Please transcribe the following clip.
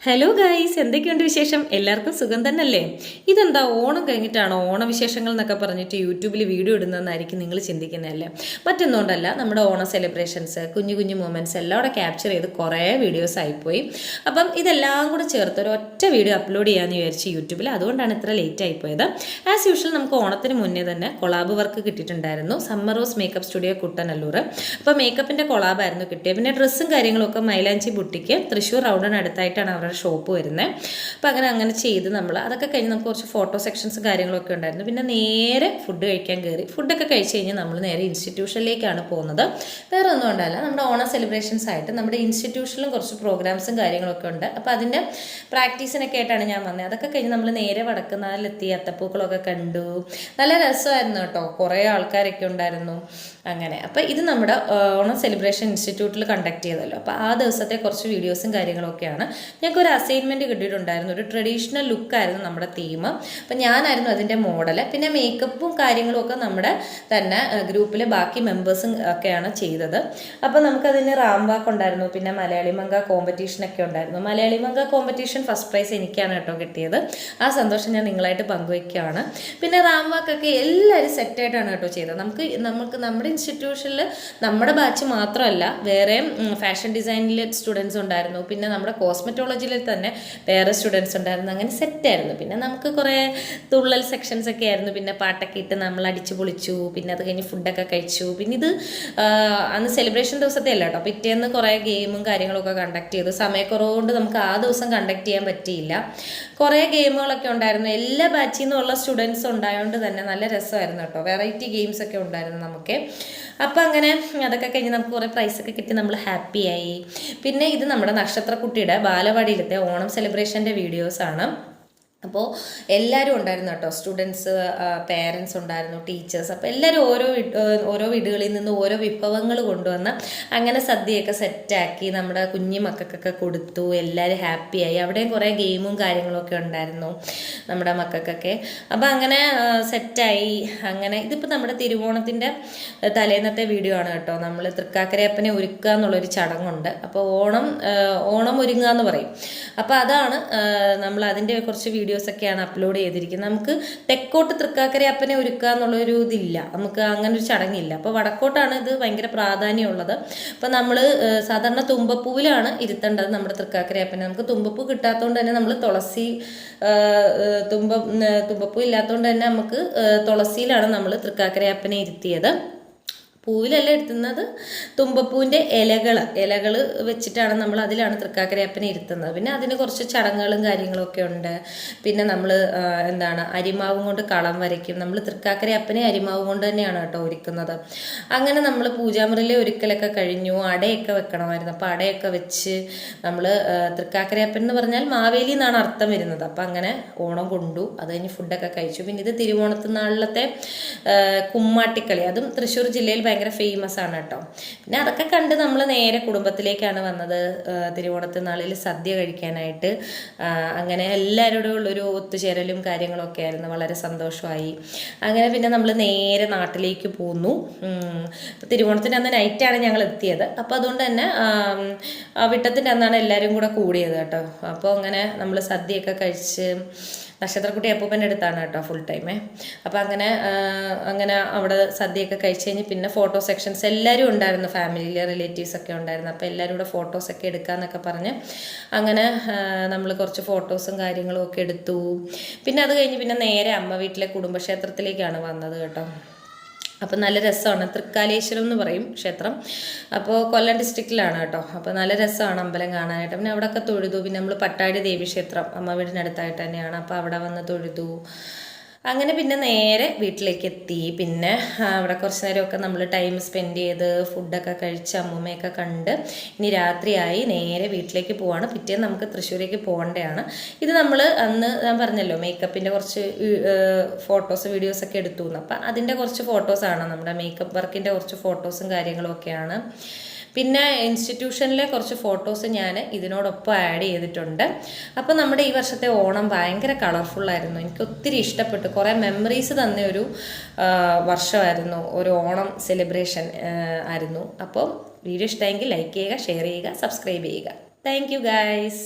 Hello guys, എന്തൊക്കെയുണ്ട് വിശേഷം? എല്ലാവർക്കും സുഖം തന്നെയല്ലേ? ഇതെന്താ ഓണം കഴിഞ്ഞിട്ടാണോ ഓണവിശേഷങ്ങൾ എന്നൊക്കെ പറഞ്ഞിട്ട് യൂട്യൂബിൽ വീഡിയോ ഇടുന്നതെന്നായിരിക്കും നിങ്ങൾ ചിന്തിക്കുന്നതല്ലേ? മറ്റൊന്നുകൊണ്ടല്ല, നമ്മുടെ ഓണ സെലിബ്രേഷൻസ്, കുഞ്ഞു കുഞ്ഞു മൊമെൻറ്റ്സ് എല്ലാം കൂടെ ക്യാപ്ചർ ചെയ്ത് കുറേ വീഡിയോസ് ആയിപ്പോയി. അപ്പം ഇതെല്ലാം കൂടെ ചേർത്ത് ഒരു ഒറ്റ വീഡിയോ അപ്ലോഡ് ചെയ്യാമെന്ന് വിചാരിച്ച് യൂട്യൂബിൽ. അതുകൊണ്ടാണ് ഇത്ര ലേറ്റ് ആയിപ്പോയത്. ആസ് യൂഷ്വൽ നമുക്ക് ഓണത്തിന് മുന്നേ തന്നെ കൊളാബ് വർക്ക് കിട്ടിയിട്ടുണ്ടായിരുന്നു. Summer rose makeup studio Kuttanellur. അപ്പോൾ മേക്കപ്പിൻ്റെ കൊളാബായിരുന്നു കിട്ടിയത്. പിന്നെ ഡ്രസ്സും കാര്യങ്ങളൊക്കെ മൈലാഞ്ചി ബുട്ടിക്ക് തൃശ്ശൂർ റൗണ്ടിന് അടുത്തായിട്ടാണ് അവരുടെ ഷോപ്പ് വരുന്നത്. അപ്പോൾ അങ്ങനെ ചെയ്ത് നമ്മൾ അതൊക്കെ കഴിഞ്ഞ് നമുക്ക് കുറച്ച് ഫോട്ടോ സെക്ഷൻസും കാര്യങ്ങളൊക്കെ ഉണ്ടായിരുന്നു. പിന്നെ നേരെ ഫുഡ് കഴിക്കാൻ കയറി. ഫുഡൊക്കെ കഴിച്ച് കഴിഞ്ഞ് നമ്മൾ നേരെ ഇൻസ്റ്റിറ്റ്യൂഷനിലേക്കാണ് പോകുന്നത്. വേറെ ഒന്നും ഉണ്ടല്ല, നമ്മുടെ ഓണം സെലിബ്രേഷൻസ് ആയിട്ട് നമ്മുടെ ഇൻസ്റ്റിറ്റ്യൂഷനിലും കുറച്ച് പ്രോഗ്രാംസും കാര്യങ്ങളൊക്കെ ഉണ്ട്. അപ്പോൾ അതിൻ്റെ പ്രാക്ടീസിനൊക്കെ ആയിട്ടാണ് ഞാൻ വന്നത്. അതൊക്കെ കഴിഞ്ഞ് നമ്മൾ നേരെ വടക്കുന്നാലിലെത്തി അത്തപ്പൂക്കളൊക്കെ കണ്ടു. നല്ല രസമായിരുന്നു കേട്ടോ, കുറേ ആൾക്കാരൊക്കെ ഉണ്ടായിരുന്നു. അങ്ങനെ അപ്പോൾ ഇത് നമ്മുടെ ഓണം സെലിബ്രേഷൻ ഇൻസ്റ്റിറ്റ്യൂട്ടിൽ കണ്ടക്ട് ചെയ്തല്ലോ. അപ്പോൾ ആ ദിവസത്തെ കുറച്ച് വീഡിയോസും കാര്യങ്ങളൊക്കെയാണ്. ഞങ്ങൾക്ക് ഒരു അസൈൻമെൻറ്റ് കിട്ടിയിട്ടുണ്ടായിരുന്നു. ഒരു ട്രഡീഷണൽ ലുക്കായിരുന്നു നമ്മുടെ തീം. അപ്പം ഞാനായിരുന്നു അതിൻ്റെ മോഡൽ. പിന്നെ മേക്കപ്പും കാര്യങ്ങളും ഒക്കെ നമ്മുടെ തന്നെ ഗ്രൂപ്പിലെ ബാക്കി മെമ്പേഴ്സും ഒക്കെയാണ് ചെയ്തത്. അപ്പോൾ നമുക്കതിന് റാം വാക്ക് ഉണ്ടായിരുന്നു. പിന്നെ മലയാളി മങ്ക കോമ്പറ്റീഷനൊക്കെ ഉണ്ടായിരുന്നു. മലയാളി മങ്ക കോമ്പറ്റീഷൻ ഫസ്റ്റ് പ്രൈസ് എനിക്കാണ് കേട്ടോ കിട്ടിയത്. ആ സന്തോഷം ഞാൻ നിങ്ങളായിട്ട് പങ്കുവയ്ക്കുകയാണ്. പിന്നെ റാം വാക്കൊക്കെ എല്ലാവരും സെറ്റായിട്ടാണ് കേട്ടോ ചെയ്തത്. നമുക്ക് നമ്മുടെ ഇൻസ്റ്റിറ്റ്യൂഷനിൽ നമ്മുടെ ബാച്ച് മാത്രമല്ല, വേറെ ഫാഷൻ ഡിസൈനിലെ സ്റ്റുഡൻസ് ഉണ്ടായിരുന്നു. പിന്നെ നമ്മുടെ കോസ്മെറ്റോളജിയിൽ തന്നെ വേറെ സ്റ്റുഡൻസ് ഉണ്ടായിരുന്നു. അങ്ങനെ സെറ്റായിരുന്നു. പിന്നെ നമുക്ക് കുറേ തുള്ളൽ സെക്ഷൻസ് ഒക്കെ ആയിരുന്നു. പിന്നെ പാട്ടൊക്കെ ഇട്ട് നമ്മൾ അടിച്ചു പൊളിച്ചു. പിന്നെ അത് കഴിഞ്ഞ് ഫുഡൊക്കെ കഴിച്ചു. പിന്നെ ഇത് അന്ന് സെലിബ്രേഷൻ ദിവസത്തെ അല്ല കേട്ടോ, പിറ്റേന്ന് കുറേ ഗെയിമും കാര്യങ്ങളൊക്കെ കണ്ടക്ട് ചെയ്തു. സമയക്കുറവ് കൊണ്ട് നമുക്ക് ആ ദിവസം കണ്ടക്ട് ചെയ്യാൻ പറ്റിയില്ല. കുറേ ഗെയിമുകളൊക്കെ ഉണ്ടായിരുന്നു. എല്ലാ ബാച്ചിൽ നിന്നുള്ള സ്റ്റുഡൻസ് ഉണ്ടായതുകൊണ്ട് തന്നെ നല്ല രസമായിരുന്നു കേട്ടോ. വെറൈറ്റി ഗെയിംസ് ഒക്കെ ഉണ്ടായിരുന്നു നമുക്ക്. അപ്പം അങ്ങനെ അതൊക്കെ കഴിഞ്ഞ് നമുക്ക് കുറേ പ്രൈസൊക്കെ കിട്ടി, നമ്മൾ ഹാപ്പിയായി. പിന്നെ ഇത് നമ്മുടെ നക്ഷത്രക്കുട്ടിയുടെ ബാലവാടിയിലത്തെ ഓണം സെലിബ്രേഷൻ്റെ വീഡിയോസാണ്. അപ്പോൾ എല്ലാവരും ഉണ്ടായിരുന്നു കേട്ടോ. സ്റ്റുഡൻസ്, പേരൻസ് ഉണ്ടായിരുന്നു, ടീച്ചേഴ്സ്. അപ്പോൾ എല്ലാവരും ഓരോ വീടുകളിൽ നിന്ന് ഓരോ വിഭവങ്ങൾ കൊണ്ടുവന്ന് അങ്ങനെ സദ്യയൊക്കെ സെറ്റാക്കി നമ്മുടെ കുഞ്ഞു മക്കൾക്കൊക്കെ കൊടുത്തു. എല്ലാവരും ഹാപ്പിയായി. അവിടെയും കുറേ ഗെയിമും കാര്യങ്ങളൊക്കെ ഉണ്ടായിരുന്നു നമ്മുടെ മക്കൾക്കൊക്കെ. അപ്പോൾ അങ്ങനെ സെറ്റായി. അങ്ങനെ ഇതിപ്പോൾ നമ്മുടെ തിരുവോണത്തിൻ്റെ തലേന്നത്തെ വീഡിയോ ആണ് കേട്ടോ. നമ്മൾ തൃക്കാക്കരയപ്പനെ ഒരുക്കുക എന്നുള്ളൊരു ചടങ്ങുണ്ട്. അപ്പോൾ ഓണം ഒരുങ്ങുക എന്ന് പറയും. അപ്പോൾ അതാണ് നമ്മൾ അതിൻ്റെ കുറച്ച് വീഡിയോസൊക്കെയാണ് അപ്ലോഡ് ചെയ്തിരിക്കുന്നത്. നമുക്ക് തെക്കോട്ട് തൃക്കാക്കരയപ്പനെ ഒരുക്കുക എന്നുള്ളൊരു ഇതില്ല, നമുക്ക് അങ്ങനെ ഒരു ചടങ്ങില്ല. അപ്പോൾ വടക്കോട്ടാണ് ഇത് ഭയങ്കര പ്രാധാന്യമുള്ളത്. അപ്പോൾ നമ്മൾ സാധാരണ തുമ്പപ്പൂവിലാണ് ഇരുത്തേണ്ടത് നമ്മുടെ തൃക്കാക്കരയപ്പനെ. നമുക്ക് തുമ്പപ്പൂ കിട്ടാത്തതുകൊണ്ട് തന്നെ നമ്മൾ തുമ്പപ്പൂ ഇല്ലാത്തതുകൊണ്ട് തന്നെ നമുക്ക് തുളസിയിലാണ് നമ്മൾ തൃക്കാക്കരയപ്പനെ ഇരുത്തിയത്. പൂവിലല്ല എടുത്തുന്നത്, തുമ്പപ്പൂവിൻ്റെ ഇലകൾ വെച്ചിട്ടാണ് നമ്മൾ അതിലാണ് തൃക്കാക്കരയപ്പനെ ഇരുത്തുന്നത്. പിന്നെ അതിന് കുറച്ച് ചടങ്ങുകളും കാര്യങ്ങളൊക്കെ ഉണ്ട്. പിന്നെ നമ്മൾ അരിമാവും കൊണ്ട് കളം വരയ്ക്കും. നമ്മൾ തൃക്കാക്കരയപ്പനെ അരിമാവ് കൊണ്ട് തന്നെയാണ് കേട്ടോ ഒരുക്കുന്നത്. അങ്ങനെ നമ്മൾ പൂജാമുറിയിലെ ഒരുക്കലൊക്കെ കഴിഞ്ഞു. അടയൊക്കെ വെക്കണമായിരുന്നു. അപ്പോൾ അടയൊക്കെ വെച്ച് നമ്മൾ തൃക്കാക്കരയപ്പൻ എന്ന് പറഞ്ഞാൽ മാവേലി എന്നാണ് അർത്ഥം വരുന്നത്. അപ്പം അങ്ങനെ ഓണം കൊണ്ടു. അത് കഴിഞ്ഞ് ഫുഡൊക്കെ കഴിച്ചു. പിന്നെ ഇത് തിരുവോണത്തിനാളിലത്തെ കുമ്മാട്ടിക്കളി, അതും തൃശ്ശൂർ ജില്ലയിൽ ഭയങ്കര ഫേമസ് ആണ് കേട്ടോ. പിന്നെ അതൊക്കെ കണ്ട് നമ്മൾ നേരെ കുടുംബത്തിലേക്കാണ് വന്നത് തിരുവോണത്തെ നാളിൽ സദ്യ കഴിക്കാനായിട്ട്. അങ്ങനെ എല്ലാവരോടും ഉള്ളൊരു ഒത്തുചേരലും കാര്യങ്ങളൊക്കെ ആയിരുന്നു. വളരെ സന്തോഷമായി. അങ്ങനെ പിന്നെ നമ്മൾ നേരെ നാട്ടിലേക്ക് പോന്നു. തിരുവോണത്തിൻ്റെ അന്ന് നൈറ്റാണ് ഞങ്ങൾ എത്തിയത്. അപ്പോൾ അതുകൊണ്ട് തന്നെ വിട്ടത്തിൻ്റെ അന്നാണ് എല്ലാവരും കൂടെ കൂടിയത് കേട്ടോ. അപ്പോൾ അങ്ങനെ നമ്മൾ സദ്യയൊക്കെ കഴിച്ച്, നക്ഷത്രക്കുട്ടി അപ്പൂപ്പൻ്റെ അടുത്താണ് കേട്ടോ ഫുൾ ടൈമേ. അപ്പോൾ അങ്ങനെ അവിടെ സദ്യയൊക്കെ കഴിച്ച് കഴിഞ്ഞ് പിന്നെ ഫോട്ടോ സെക്ഷൻസ് എല്ലാവരും ഉണ്ടായിരുന്നു. ഫാമിലിയിലെ റിലേറ്റീവ്സൊക്കെ ഉണ്ടായിരുന്നു. അപ്പോൾ എല്ലാവരും കൂടെ ഫോട്ടോസൊക്കെ എടുക്കാമെന്നൊക്കെ പറഞ്ഞ് അങ്ങനെ നമ്മൾ കുറച്ച് ഫോട്ടോസും കാര്യങ്ങളും ഒക്കെ എടുത്തു. പിന്നെ അത് കഴിഞ്ഞ് പിന്നെ നേരെ അമ്മ വീട്ടിലെ കുടുംബക്ഷേത്രത്തിലേക്കാണ് വന്നത് കേട്ടോ. അപ്പോൾ നല്ല രസമാണ്. തൃക്കാലേശ്വരം എന്ന് പറയും ക്ഷേത്രം. അപ്പോൾ കൊല്ലം ഡിസ്ട്രിക്റ്റിലാണ് കേട്ടോ. അപ്പോൾ നല്ല രസമാണ് അമ്പലം കാണാനായിട്ട്. പിന്നെ അവിടെയൊക്കെ തൊഴുതു. പിന്നെ നമ്മൾ പട്ടാടി ദേവീക്ഷേത്രം അമ്മ വീടിനടുത്തായിട്ട് തന്നെയാണ്. അപ്പോൾ അവിടെ വന്ന് തൊഴുതു. അങ്ങനെ പിന്നെ നേരെ വീട്ടിലേക്ക് എത്തി. പിന്നെ അവിടെ കുറച്ച് നേരമൊക്കെ നമ്മൾ ടൈം സ്പെൻഡ് ചെയ്ത് ഫുഡൊക്കെ കഴിച്ച് അമ്മൂമ്മയൊക്കെ കണ്ട് ഇനി രാത്രിയായി നേരെ വീട്ടിലേക്ക് പോവാണ്. പിറ്റേന്ന് നമുക്ക് തൃശ്ശൂരേക്ക് പോകേണ്ടതാണ്. ഇത് നമ്മൾ അന്ന് ഞാൻ പറഞ്ഞല്ലോ മേക്കപ്പിൻ്റെ കുറച്ച് ഫോട്ടോസ് വീഡിയോസൊക്കെ എടുത്തു എന്ന്. അപ്പം അതിൻ്റെ കുറച്ച് ഫോട്ടോസാണ്, നമ്മുടെ മേക്കപ്പ് വർക്കിൻ്റെ കുറച്ച് ഫോട്ടോസും കാര്യങ്ങളും ഒക്കെയാണ്. പിന്നെ ഇൻസ്റ്റിറ്റ്യൂഷനിലെ കുറച്ച് ഫോട്ടോസ് ഞാൻ ഇതിനോടൊപ്പം ആഡ് ചെയ്തിട്ടുണ്ട്. അപ്പോൾ നമ്മുടെ ഈ വർഷത്തെ ഓണം ഭയങ്കര കളർഫുള്ളായിരുന്നു. എനിക്ക് ഒത്തിരി ഇഷ്ടപ്പെട്ടു. കുറേ മെമ്മറീസ് തന്ന ഒരു വർഷമായിരുന്നു, ഒരു ഓണം സെലിബ്രേഷൻ ആയിരുന്നു. അപ്പോൾ വീഡിയോ ഇഷ്ടമെങ്കിൽ ലൈക്ക് ചെയ്യുക, ഷെയർ ചെയ്യുക, സബ്സ്ക്രൈബ് ചെയ്യുക. Thank you guys.